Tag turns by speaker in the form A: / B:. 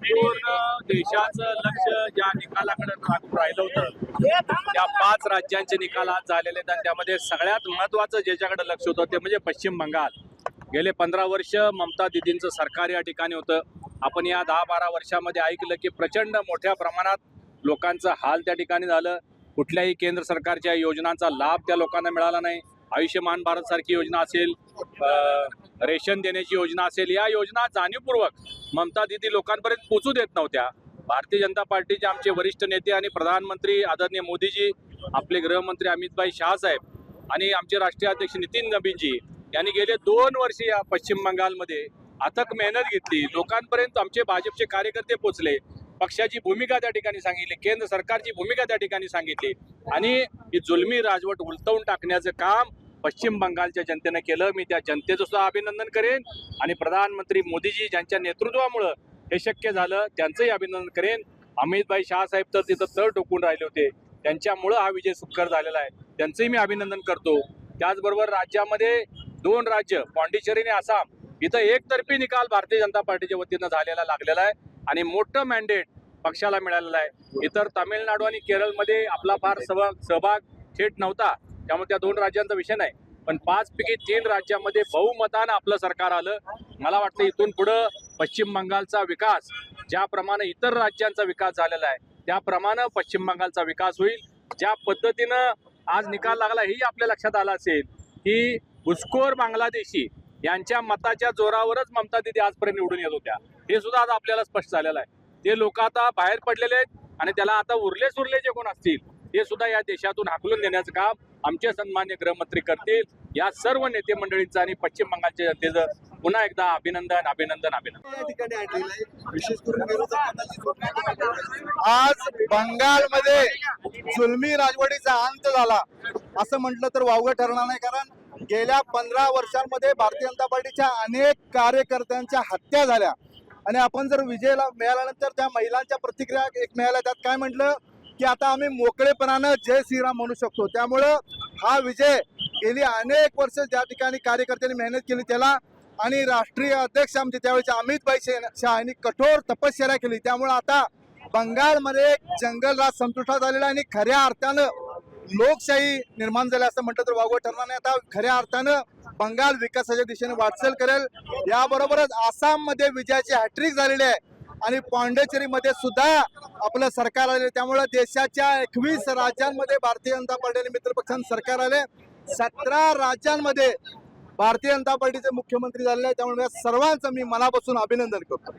A: संपूर्ण देशाचं लक्ष ज्या निकालाकडे लागून राहिलं होतं त्या 5 राज्यांचे निकाल आज झालेले आहेत आणि त्यामध्ये सगळ्यात महत्त्वाचं ज्याच्याकडे लक्ष होतं ते म्हणजे पश्चिम बंगाल। गेले 15 वर्ष ममता दीदींचं सरकार या ठिकाणी होतं। आपण या 10-12 वर्षामध्ये ऐकलं की प्रचंड मोठ्या प्रमाणात लोकांचं हाल त्या ठिकाणी झालं। कुठल्याही केंद्र सरकारच्या योजनांचा लाभ त्या लोकांना मिळाला नाही। आयुष्यमान भारत सारखी योजना असेल, रेशन देण्याची योजना असेल, या योजना जाणीवपूर्वक ममता दीदी लोकांपर्यंत पोहोचू देत नव्हत्या। भारतीय जनता पार्टीचे आमचे वरिष्ठ नेते आणि प्रधानमंत्री आदरणीय मोदीजी, आपले गृहमंत्री अमित शाह साहेब आणि आमचे राष्ट्रीय अध्यक्ष नितीन नबीनजी यांनी गेले 2 वर्ष या पश्चिम बंगालमध्ये अथक मेहनत घेतली। लोकांपर्यंत आमचे भाजपचे कार्यकर्ते पोहोचले, पक्षाची भूमिका त्या ठिकाणी सांगितली, केंद्र सरकारची भूमिका त्या ठिकाणी सांगितली आणि ही जुलमी राजवट उलटवून टाकण्याचं काम पश्चिम बंगालच्या जनतेनं केलं। मी त्या जनतेचं सुद्धा अभिनंदन करेन आणि प्रधानमंत्री मोदीजी ज्यांच्या नेतृत्वामुळं हे शक्य झालं त्यांचंही अभिनंदन करेन। अमित शाह साहेब तर तिथं तळ टोकून राहिले होते, त्यांच्यामुळं हा विजय सुखकर झालेला आहे, त्यांचंही मी अभिनंदन करतो। त्याचबरोबर राज्यामध्ये 2 राज्य पाँडिचेरी आणि आसाम इथं एकतर्फी निकाल भारतीय जनता पार्टीच्या वतीनं झालेला लागलेला आहे आणि मोठं मॅन्डेट पक्षाला मिळालेलं आहे। इतर तामिळनाडू आणि केरळमध्ये आपला फार सहभाग थेट नव्हता, त्यामुळे त्या 2 राज्यांचा विषय नाही, पण 5 पैकी 3 राज्यांमध्ये बहुमतानं आपलं सरकार आलं। मला वाटतं इथून पुढं पश्चिम बंगालचा विकास ज्याप्रमाणे इतर राज्यांचा विकास झालेला आहे त्याप्रमाणे पश्चिम बंगालचा विकास होईल। ज्या पद्धतीनं आज निकाल लागला हेही आपल्या लक्षात आलं असेल की घुसखोर बांगलादेशी यांच्या मताच्या जोरावरच ममता दीदी आजपर्यंत निवडून येत होत्या, हे सुद्धा आज आपल्याला स्पष्ट झालेलं आहे। ते लोक आता बाहेर पडलेले आहेत आणि त्याला आता उरले सुरले जे कोण असतील ते सुद्धा या देशातून हाकलून देण्याचं काम आमचे सन्मान्य गृहमंत्री करतील। या सर्व नेते मंडळींचं आणि पश्चिम बंगालच्या जनतेचं पुन्हा एकदा अभिनंदन अभिनंदन अभिनंदन।
B: आज बंगालमध्ये जुलमी राजवटीचा अंत झाला असं म्हटलं तर वावगं ठरणार नाही, कारण गेल्या 15 वर्षांमध्ये भारतीय जनता पार्टीच्या अनेक कार्यकर्त्यांच्या हत्या झाल्या आणि आपण जर विजयाला मिळाल्यानंतर त्या महिलांच्या प्रतिक्रिया एक मिळाल्या, त्यात काय म्हटलं की आता आम्ही मोकळेपणानं जय श्रीराम म्हणू शकतो। त्यामुळं हा विजय गेली अनेक वर्ष ज्या ठिकाणी कार्यकर्त्यांनी मेहनत केली त्याला आणि राष्ट्रीय अध्यक्ष आमचे त्यावेळेचे अमित शाह यांनी कठोर तपश्चर्या केली, त्यामुळे आता बंगालमध्ये जंगल राज संपुष्टात आलेला आणि खऱ्या अर्थानं लोकशाही निर्माण झाली असं म्हटलं तर वावगं ठरणार नाही। आता खऱ्या अर्थानं बंगाल विकासाच्या दिशेने वाटचाल करेल। याबरोबरच आसाममध्ये विजयाची हॅट्रिक झालेली आहे आणि पाँडिचेरीमध्ये सुद्धा आपलं सरकार आले, त्यामुळे देशाच्या 21 राज्यांमध्ये भारतीय जनता पार्टी आणि मित्र पक्षांचं सरकार आले। 17 राज्यांमध्ये भारतीय जनता पार्टीचे मुख्यमंत्री झालेले आहे, त्यामुळे सर्वांचं मी मनापासून अभिनंदन करतो।